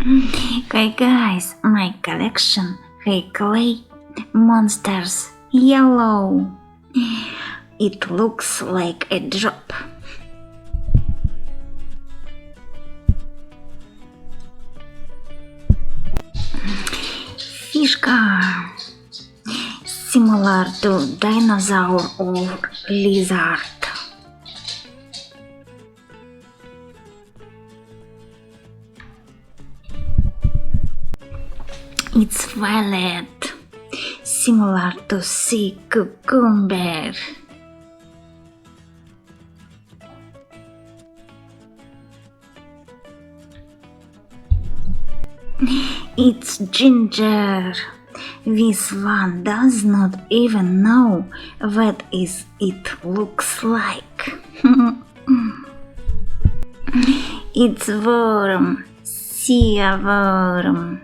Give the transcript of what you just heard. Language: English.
Hey guys, my collection. Hey clay monsters. Yellow. It looks like a drop. Fishka. Similar to dinosaur or lizard. It's violet, similar to sea cucumber. It's ginger. This one does not even know what it looks like. It's worm, sea worm.